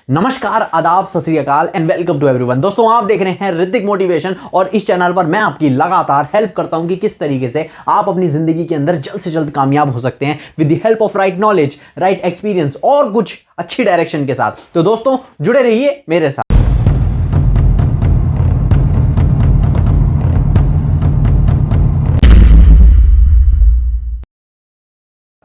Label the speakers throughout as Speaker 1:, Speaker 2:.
Speaker 1: नमस्कार, आदाब, सत श्री अकाल एंड वेलकम टू एवरीवन। दोस्तों, आप देख रहे हैं ऋतिक मोटिवेशन और इस चैनल पर मैं आपकी लगातार हेल्प करता हूं कि किस तरीके से आप अपनी जिंदगी के अंदर जल्द से जल्द कामयाब हो सकते हैं with the help of right knowledge, right experience और कुछ अच्छी डायरेक्शन के साथ। तो दोस्तों, जुड़े रहिए मेरे साथ।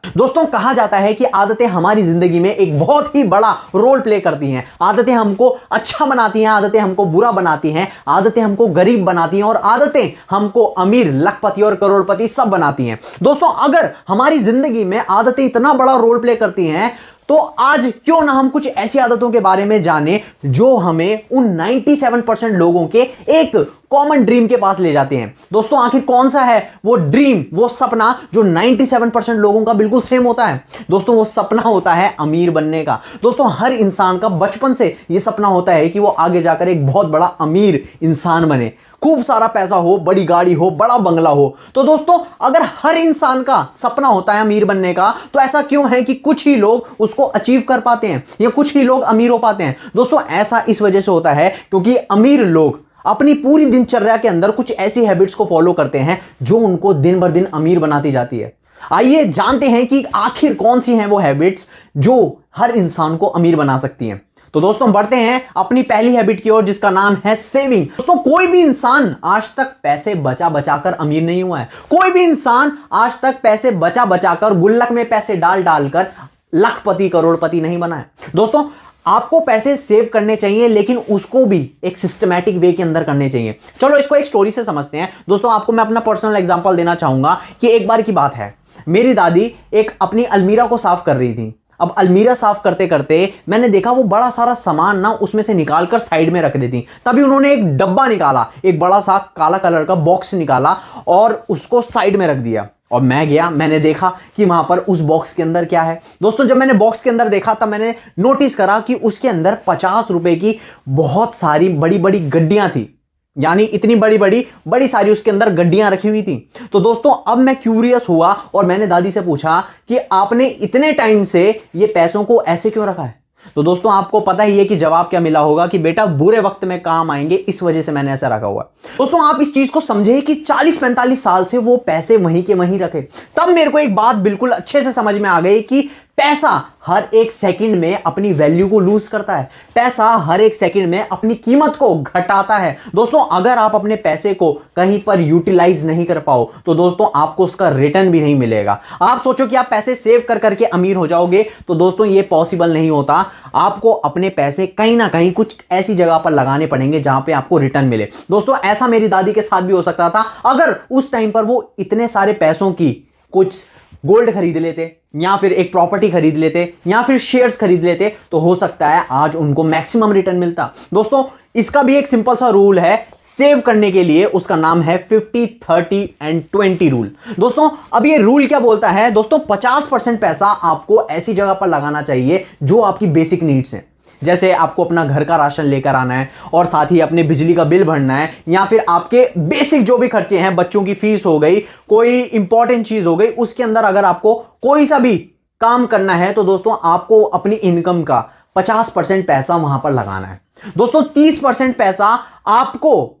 Speaker 1: दोस्तों, कहा जाता है कि आदतें हमारी जिंदगी में एक बहुत ही बड़ा रोल प्ले करती हैं। आदतें हमको अच्छा बनाती हैं, आदतें हमको बुरा बनाती हैं, आदतें हमको गरीब बनाती हैं और आदतें हमको अमीर, लखपति और करोड़पति सब बनाती हैं। दोस्तों, अगर हमारी जिंदगी में आदतें इतना बड़ा रोल प्ले करती हैं तो आज क्यों ना हम कुछ ऐसी आदतों के बारे में जानें जो हमें उन 97% लोगों के एक कॉमन ड्रीम के पास ले जाते हैं। दोस्तों, आखिर कौन सा है वो ड्रीम, वो सपना जो 97% लोगों का बिल्कुल सेम होता है? दोस्तों, वो सपना होता है अमीर बनने का। दोस्तों, हर इंसान का बचपन से ये सपना होता है कि वो आगे जाकर एक बहुत बड़ा अमीर इंसान बने, खूब सारा पैसा हो, बड़ी गाड़ी हो, बड़ा बंगला हो। तो दोस्तों, अगर हर इंसान का सपना होता है अमीर बनने का, तो ऐसा क्यों है कि कुछ ही लोग उसको अचीव कर पाते हैं या कुछ ही लोग अमीर हो पाते हैं? दोस्तों, ऐसा इस वजह से होता है क्योंकि अमीर लोग अपनी पूरी दिनचर्या के अंदर कुछ ऐसी हैबिट्स को फॉलो करते हैं जो उनको दिन भर दिन अमीर बनाती जाती है। आइए जानते हैं कि आखिर कौन सी हैं वो हैबिट्स जो हर इंसान को अमीर बना सकती हैं। तो दोस्तों, बढ़ते हैं अपनी पहली हैबिट की ओर, जिसका नाम है सेविंग। दोस्तों, कोई भी इंसान आज तक पैसे बचा बचा कर अमीर नहीं हुआ है। कोई भी इंसान आज तक पैसे बचा बचा कर, गुल्लक में पैसे डाल डालकर लखपति, करोड़पति नहीं बना है। दोस्तों, आपको पैसे सेव करने चाहिए, लेकिन उसको भी एक सिस्टमैटिक वे के अंदर करने चाहिए। चलो इसको एक स्टोरी से समझते हैं। दोस्तों, आपको मैं अपना पर्सनल एग्जांपल देना चाहूंगा कि एक बार की बात है, मेरी दादी एक अपनी अलमीरा को साफ कर रही थी। अब अलमीरा साफ करते करते मैंने देखा वो बड़ा सारा सामान ना उसमें से निकालकर साइड में रख देती। तभी उन्होंने एक डब्बा निकाला, एक बड़ा सा काला कलर का बॉक्स निकाला और उसको साइड में रख दिया। और मैं गया, मैंने देखा कि वहां पर उस बॉक्स के अंदर क्या है। दोस्तों, जब मैंने बॉक्स के अंदर देखा तब मैंने नोटिस करा कि उसके अंदर 50 रुपए की बहुत सारी बड़ी बड़ी गड्डियां थी। यानी इतनी बड़ी सारी उसके अंदर गड्डियां रखी हुई थी। तो दोस्तों, अब मैं क्यूरियस हुआ और मैंने दादी से पूछा कि आपने इतने टाइम से ये पैसों को ऐसे क्यों रखा है? तो दोस्तों, आपको पता ही है कि जवाब क्या मिला होगा कि बेटा, बुरे वक्त में काम आएंगे, इस वजह से मैंने ऐसा रखा हुआ। दोस्तों, आप इस चीज को समझे कि 40-45 साल से वो पैसे वहीं के वहीं रखे। तब मेरे को एक बात बिल्कुल अच्छे से समझ में आ गई कि पैसा हर एक सेकंड में अपनी वैल्यू को लूज करता है। पैसा हर एक सेकंड में अपनी कीमत को घटाता है। दोस्तों, अगर आप अपने पैसे को कहीं पर यूटिलाइज नहीं कर पाओ तो दोस्तों आपको उसका रिटर्न भी नहीं मिलेगा। आप सोचो कि आप पैसे सेव कर करके अमीर हो जाओगे, तो दोस्तों ये पॉसिबल नहीं होता। आपको अपने पैसे कहीं ना कहीं कुछ ऐसी जगह पर लगाने पड़ेंगे जहां पे आपको रिटर्न मिले। दोस्तों, ऐसा मेरी दादी के साथ भी हो सकता था। अगर उस टाइम पर वो इतने सारे पैसों की कुछ गोल्ड खरीद लेते या फिर एक प्रॉपर्टी खरीद लेते या फिर शेयर्स खरीद लेते, तो हो सकता है आज उनको मैक्सिमम रिटर्न मिलता। दोस्तों, इसका भी एक सिंपल सा रूल है सेव करने के लिए, उसका नाम है 50-30-20 रूल। दोस्तों, अब ये रूल क्या बोलता है? दोस्तों, 50% पैसा आपको ऐसी जगह पर लगाना चाहिए जो आपकी बेसिक नीड्स हैं। जैसे आपको अपना घर का राशन लेकर आना है और साथ ही अपने बिजली का बिल भरना है, या फिर आपके बेसिक जो भी खर्चे हैं, बच्चों की फीस हो गई, कोई इंपॉर्टेंट चीज हो गई, उसके अंदर अगर आपको कोई सा भी काम करना है तो दोस्तों आपको अपनी इनकम का 50% पैसा वहां पर लगाना है। दोस्तों, 30% पैसा आपको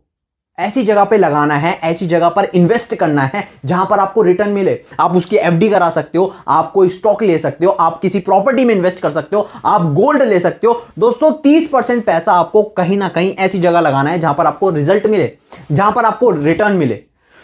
Speaker 1: ऐसी जगह पे लगाना है, ऐसी जगह पर इन्वेस्ट करना है जहां पर आपको रिटर्न मिले। आप उसकी एफडी करा सकते हो, आप कोई स्टॉक ले सकते हो, आप किसी प्रॉपर्टी में इन्वेस्ट कर सकते हो, आप गोल्ड ले सकते हो। दोस्तों, 30% पैसा आपको कहीं ना कहीं ऐसी जगह लगाना है जहां पर आपको रिजल्ट मिले, जहां पर आपको रिटर्न मिले।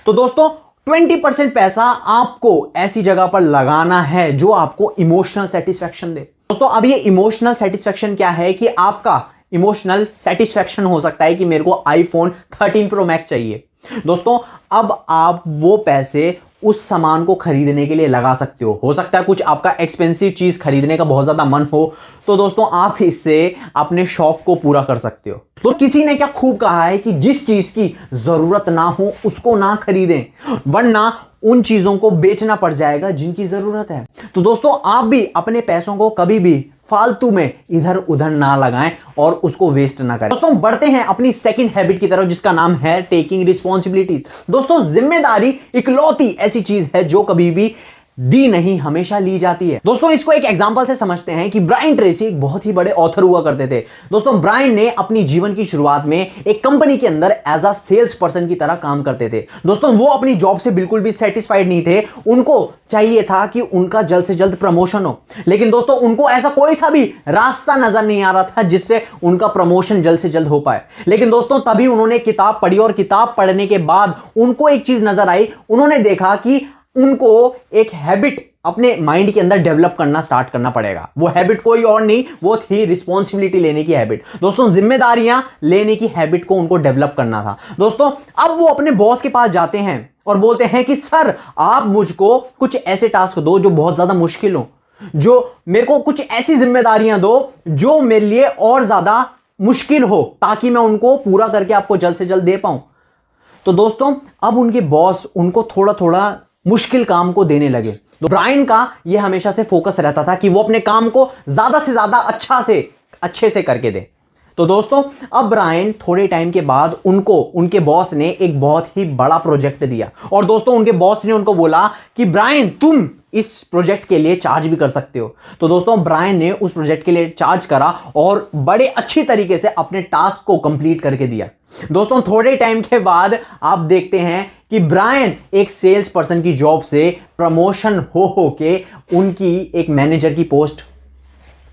Speaker 1: तो दोस्तों, 20% पैसा आपको ऐसी जगह पर लगाना है जो आपको इमोशनल सेटिस्फैक्शन दे। दोस्तों, अब ये इमोशनल सेटिस्फैक्शन क्या है कि आपका इमोशनल सेटिस्फैक्शन हो सकता है कि मेरे को iPhone 13 Pro Max चाहिए। दोस्तों, अब आप वो पैसे उस सामान को खरीदने के लिए लगा सकते हो सकता है कुछ आपका एक्सपेंसिव चीज खरीदने का बहुत ज्यादा मन हो, तो दोस्तों आप इससे अपने शौक को पूरा कर सकते हो। तो किसी ने क्या खूब कहा है कि जिस चीज की जरूरत ना हो उसको ना खरीदें, वरना उन चीजों को बेचना पड़ जाएगा जिनकी जरूरत है। तो दोस्तों, आप भी अपने पैसों को कभी भी फालतू में इधर उधर ना लगाएं और उसको वेस्ट ना करें। दोस्तों, बढ़ते हैं अपनी सेकंड हैबिट की तरफ, जिसका नाम है टेकिंग रिस्पॉन्सिबिलिटीज। दोस्तों, जिम्मेदारी इकलौती ऐसी चीज है जो कभी भी दी नहीं, हमेशा ली जाती है। दोस्तों इसको एक एग्जांपल से समझते हैं कि ब्रायन ट्रेसी एक बहुत ही बड़े ऑथर हुआ करते थे। दोस्तों ब्रायन ने अपनी जीवन की शुरुआत में एक कंपनी के अंदर एज अ सेल्स पर्सन की तरह काम करते थे। दोस्तों वो अपनी जॉब से बिल्कुल भी सेटिस्फाइड नहीं थे, उनको चाहिए था कि उनका जल्द से जल्द प्रमोशन हो, लेकिन दोस्तों उनको ऐसा कोई सा भी रास्ता नजर नहीं आ रहा था जिससे उनका प्रमोशन जल्द से जल्द हो पाए। लेकिन दोस्तों तभी उन्होंने किताब पढ़ी और किताब पढ़ने के बाद उनको एक चीज नजर आई। उन्होंने देखा कि उनको एक हैबिट अपने माइंड के अंदर डेवलप करना स्टार्ट करना पड़ेगा। वो हैबिट कोई और नहीं, वो थी रिस्पॉन्सिबिलिटी लेने की हैबिट। दोस्तों जिम्मेदारियां लेने की हैबिट को उनको डेवलप करना था। दोस्तों अब वो अपने बॉस के पास जाते हैं और बोलते हैं कि सर आप मुझको कुछ ऐसे टास्क दो जो बहुत ज्यादा मुश्किल हो, जो मेरे को कुछ ऐसी जिम्मेदारियां दो जो मेरे लिए और ज्यादा मुश्किल हो, ताकि मैं उनको पूरा करके आपको जल्द से जल्द दे पाऊं। तो दोस्तों अब उनके बॉस उनको थोड़ा थोड़ा मुश्किल काम को देने लगे। तो ब्रायन का यह हमेशा से फोकस रहता था कि वो अपने काम को ज्यादा से ज्यादा अच्छे से करके दे। तो दोस्तों अब ब्रायन थोड़े टाइम के बाद उनको उनके बॉस ने एक बहुत ही बड़ा प्रोजेक्ट दिया और दोस्तों उनके बॉस ने उनको बोला कि ब्रायन तुम इस प्रोजेक्ट के लिए चार्ज भी कर सकते हो। तो दोस्तों ब्रायन ने उस प्रोजेक्ट के लिए चार्ज करा और बड़े अच्छी तरीके से अपने टास्क को कंप्लीट करके दिया। दोस्तों थोड़े टाइम के बाद आप देखते हैं कि ब्रायन एक सेल्स पर्सन की जॉब से प्रमोशन हो के उनकी एक मैनेजर की पोस्ट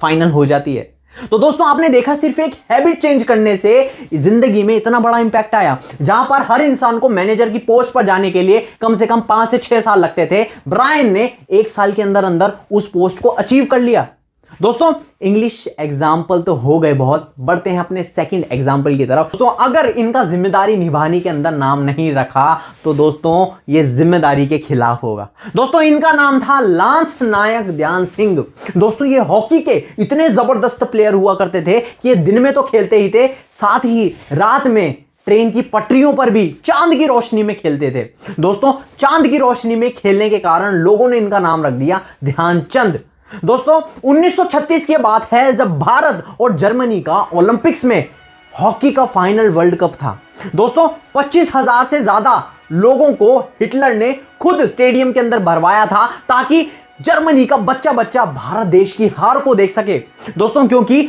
Speaker 1: फाइनल हो जाती है। तो दोस्तों आपने देखा सिर्फ एक हैबिट चेंज करने से जिंदगी में इतना बड़ा इंपैक्ट आया। जहां पर हर इंसान को मैनेजर की पोस्ट पर जाने के लिए कम से कम 5 से 6 साल लगते थे, ब्रायन ने 1 साल के अंदर अंदर उस पोस्ट को अचीव कर लिया। दोस्तों इंग्लिश एग्जाम्पल तो हो गए बहुत, बढ़ते हैं अपने सेकंड एग्जाम्पल की तरफ। दोस्तों अगर इनका जिम्मेदारी निभाने के अंदर नाम नहीं रखा तो दोस्तों ये जिम्मेदारी के खिलाफ होगा। दोस्तों इनका नाम था लांस नायक ध्यान सिंह। दोस्तों ये हॉकी के इतने जबरदस्त प्लेयर हुआ करते थे कि ये दिन में तो खेलते ही थे, साथ ही रात में ट्रेन की पटरियों पर भी चांद की रोशनी में खेलते थे। दोस्तों चांद की रोशनी में खेलने के कारण लोगों ने इनका नाम रख दिया ध्यानचंद। दोस्तों 1936 की बात है जब भारत और जर्मनी का ओलंपिक्स में हॉकी का फाइनल वर्ल्ड कप था। दोस्तों 25,000 से ज्यादा लोगों को हिटलर ने खुद स्टेडियम के अंदर भरवाया था ताकि जर्मनी का बच्चा बच्चा भारत देश की हार को देख सके। दोस्तों क्योंकि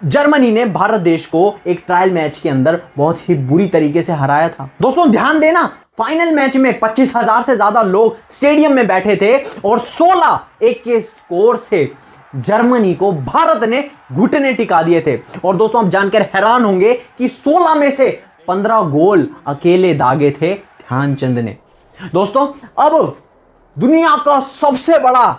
Speaker 1: जर्मनी ने भारत देश को एक ट्रायल मैच के अंदर बहुत ही बुरी तरीके से हराया था। दोस्तों ध्यान देना, फाइनल मैच में 25,000 से ज्यादा लोग स्टेडियम में बैठे थे और 16-1 के स्कोर से जर्मनी को भारत ने घुटने टिका दिए थे। और दोस्तों आप जानकर हैरान होंगे कि 16 में से 15 गोल अकेले दागे थे ध्यानचंद ने। दोस्तों अब दुनिया का सबसे बड़ा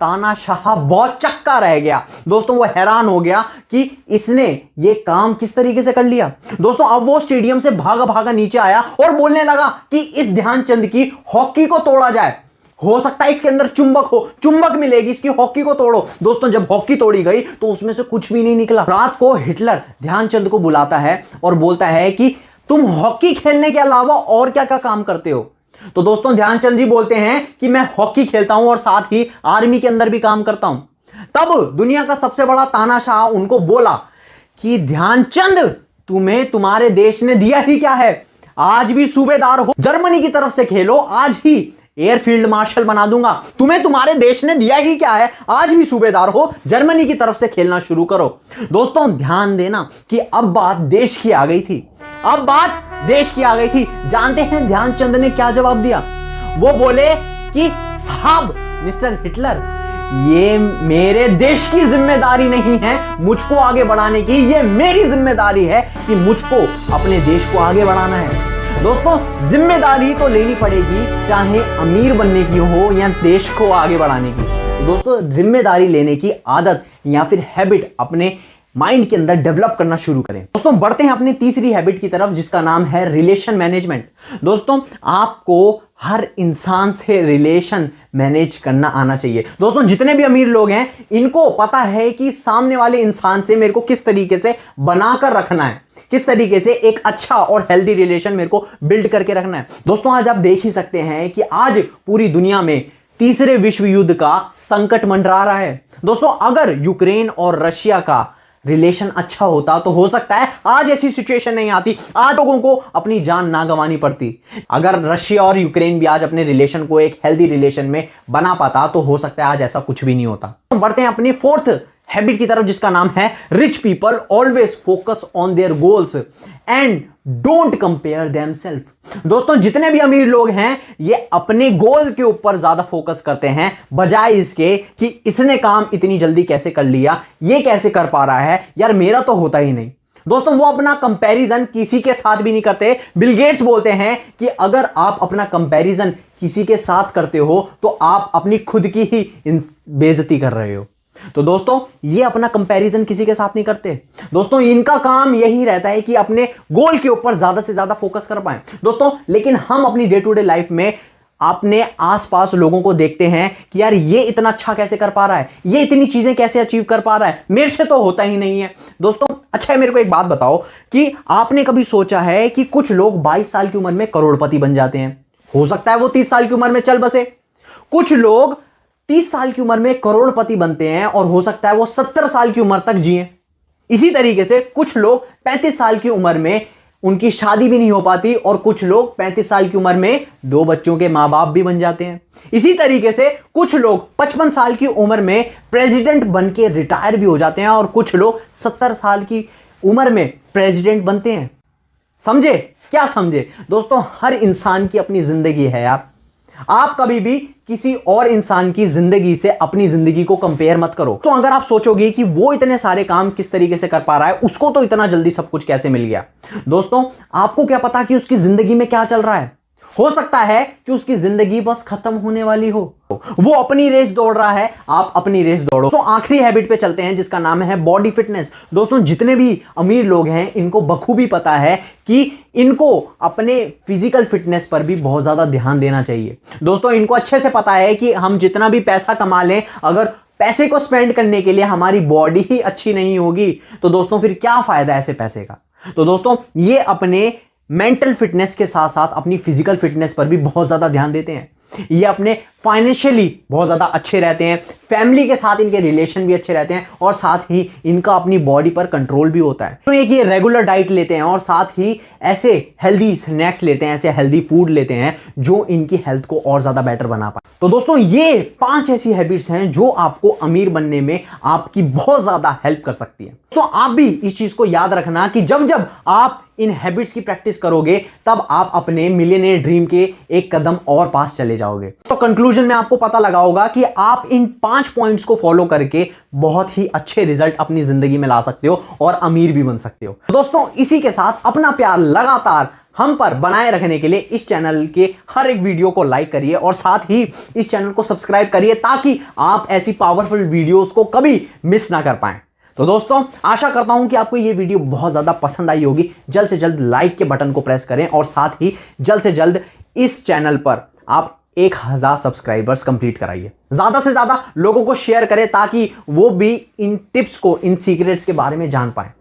Speaker 1: तानाशाह बहुत चक्का रह गया। दोस्तों वो हैरान हो गया कि इसने ये काम किस तरीके से कर लिया। दोस्तों अब वो स्टेडियम से भागा भागा नीचे आया और बोलने लगा कि इस ध्यानचंद की हॉकी को तोड़ा जाए, हो सकता है इसके अंदर चुंबक मिलेगी, इसकी हॉकी को तोड़ो। दोस्तों जब हॉकी तोड़ी गई तो उसमें से कुछ भी नहीं निकला। रात को हिटलर ध्यानचंद को बुलाता है और बोलता है कि तुम हॉकी खेलने के अलावा और क्या क्या काम करते हो। तो दोस्तों ध्यानचंद जी बोलते हैं कि मैं हॉकी खेलता हूं और साथ ही आर्मी के अंदर भी काम करता हूं। तब दुनिया का सबसे बड़ा तानाशाह उनको बोला कि ध्यानचंद तुम्हें तुम्हारे देश ने दिया ही क्या है, आज भी सूबेदार हो, जर्मनी की तरफ से खेलो, आज ही एयरफील्ड मार्शल बना दूंगा। तुम्हें तुम्हारे देश ने दिया ही क्या है, आज भी सूबेदार हो, जर्मनी की तरफ से खेलना शुरू करो। दोस्तों ध्यान देना कि अब बात देश की आ गई थी, अब बात देश की आ गई थी। जानते हैं ध्यानचंद ने क्या जवाब दिया? वो बोले कि साहब मिस्टर हिटलर, ये मेरे देश की जिम्मेदारी नहीं है मुझको आगे बढ़ाने की, ये मेरी जिम्मेदारी है कि मुझको अपने देश को आगे बढ़ाना है। दोस्तों जिम्मेदारी तो लेनी पड़ेगी, चाहे अमीर बनने की हो या देश को आगे बढ़ाने की। दोस्तों जिम्मेदारी लेने की आदत या फिर हैबिट अपने माइंड के अंदर डेवलप करना शुरू करें। दोस्तों बढ़ते हैं अपनी तीसरी हैबिट की तरफ जिसका नाम है रिलेशन मैनेजमेंट। दोस्तों आपको हर इंसान से रिलेशन मैनेज करना आना चाहिए। दोस्तों जितने भी अमीर लोग हैं इनको पता है कि सामने वाले इंसान से मेरे को किस तरीके से बनाकर रखना है, किस तरीके से एक अच्छा और हेल्दी रिलेशन मेरे को बिल्ड करके रखना है। दोस्तों आज आप देख ही सकते हैं कि आज पूरी दुनिया में तीसरे विश्व युद्ध का संकट मंडरा रहा है। दोस्तों अगर यूक्रेन और रशिया का रिलेशन अच्छा होता तो हो सकता है आज ऐसी सिचुएशन नहीं आती, आज लोगों को अपनी जान ना गंवानी पड़ती। अगर रशिया और यूक्रेन भी आज अपने रिलेशन को एक हेल्दी रिलेशन में बना पाता तो हो सकता है आज ऐसा कुछ भी नहीं होता। तो बढ़ते हैं अपनी फोर्थ हैबिट की तरफ, जिसका नाम है rich people always focus on their goals and don't compare themselves. दोस्तों जितने भी अमीर लोग हैं ये अपने गोल के ऊपर ज्यादा फोकस करते हैं, बजाय इसके कि इसने काम इतनी जल्दी कैसे कर लिया, ये कैसे कर पा रहा है, यार मेरा तो होता ही नहीं। दोस्तों वो अपना कंपैरिजन किसी के साथ भी नहीं करते। बिल गेट्स बोलते हैं कि अगर आप अपना कंपैरिजन किसी के साथ करते हो तो आप अपनी खुद की ही बेइज्जती कर रहे हो। तो दोस्तों ये अपना कंपैरिजन किसी के साथ नहीं करते। दोस्तों इनका काम यही रहता है कि अपने गोल के ऊपर ज्यादा से ज्यादा फोकस कर पाए। दोस्तों लेकिन हम अपनी डे टू डे लाइफ में अपने आसपास लोगों को देखते हैं कि यार ये इतना अच्छा कैसे कर पा रहा है, ये इतनी चीजें कैसे अचीव कर पा रहा है, मेरे से तो होता ही नहीं है। दोस्तों अच्छा है, मेरे को एक बात बताओ कि आपने कभी सोचा है कि कुछ लोग 22 साल की उम्र में करोड़पति बन जाते हैं, हो सकता है वो 30 साल की उम्र में चल बसे। कुछ लोग 30 साल की उम्र में करोड़पति बनते हैं और हो सकता है वो 70 साल की उम्र तक जिए। इसी तरीके से कुछ लोग 35 साल की उम्र में उनकी शादी भी नहीं हो पाती और कुछ लोग 35 साल की उम्र में 2 बच्चों के मां बाप भी बन जाते हैं। इसी तरीके से कुछ लोग 55 साल की उम्र में प्रेसिडेंट बन के रिटायर भी हो जाते हैं और कुछ लोग 70 साल की उम्र में प्रेसिडेंट बनते हैं। समझे? क्या समझे? दोस्तों हर इंसान की अपनी जिंदगी है यार। आप कभी भी किसी और इंसान की जिंदगी से अपनी जिंदगी को कंपेयर मत करो। तो अगर आप सोचोगे कि वो इतने सारे काम किस तरीके से कर पा रहा है, उसको तो इतना जल्दी सब कुछ कैसे मिल गया, दोस्तों आपको क्या पता कि उसकी जिंदगी में क्या चल रहा है। हो सकता है कि उसकी जिंदगी बस खत्म होने वाली हो, वो अपनी रेस दौड़ रहा है, आप अपनी रेस दौड़ो। तो आखिरी हैबिट पे चलते हैं जिसका नाम है बॉडी फिटनेस। दोस्तों जितने भी अमीर लोग हैं इनको बखूबी पता है कि इनको अपने फिजिकल फिटनेस पर भी बहुत ज्यादा ध्यान देना चाहिए। दोस्तों इनको अच्छे से पता है कि हम जितना भी पैसा कमा लें, अगर पैसे को स्पेंड करने के लिए हमारी बॉडी ही अच्छी नहीं होगी तो दोस्तों फिर क्या फायदा ऐसे पैसे का। तो दोस्तों ये अपने मेंटल फिटनेस के साथ साथ अपनी फिजिकल फिटनेस पर भी बहुत ज्यादा ध्यान देते हैं। ये अपने फाइनेंशियली बहुत ज्यादा अच्छे रहते हैं, फैमिली के साथ इनके रिलेशन भी अच्छे रहते हैं और साथ ही इनका अपनी बॉडी पर कंट्रोल भी होता है। तो ये रेगुलर डाइट लेते हैं और साथ ही ऐसे हेल्दी स्नैक्स लेते हैं, ऐसे हेल्दी फूड लेते हैं जो इनकी हेल्थ को और ज्यादा बेटर बना पाए। तो दोस्तों ये 5 ऐसी हैबिट्स हैं जो आपको अमीर बनने में आपकी बहुत ज्यादा हेल्प कर सकती है। तो आप भी इस चीज को याद रखना कि जब जब आप इन हैबिट्स की प्रैक्टिस करोगे तब आप अपने मिलियनेयर ड्रीम के एक कदम और पास चले जाओगे। तो कंक्लूजन में आपको पता लगा होगा कि आप इन 5 पॉइंट्स को फॉलो करके बहुत ही अच्छे रिजल्ट अपनी जिंदगी में ला सकते हो और अमीर भी बन सकते हो। दोस्तों इसी के साथ अपना प्यार लगातार हम पर बनाए रखने के लिए इस चैनल के हर एक वीडियो को लाइक करिए और साथ ही इस चैनल को सब्सक्राइब करिए ताकि आप ऐसी पावरफुल वीडियोस को कभी मिस ना कर पाएं। तो दोस्तों आशा करता हूं कि आपको ये वीडियो बहुत ज्यादा पसंद आई होगी। जल्द से जल्द लाइक के बटन को प्रेस करें और साथ ही जल्द से जल्द इस चैनल पर आप 1000 सब्सक्राइबर्स कंप्लीट कराइए। ज्यादा से ज्यादा लोगों को शेयर करें ताकि वो भी इन टिप्स को, इन सीक्रेट्स के बारे में जान पाए।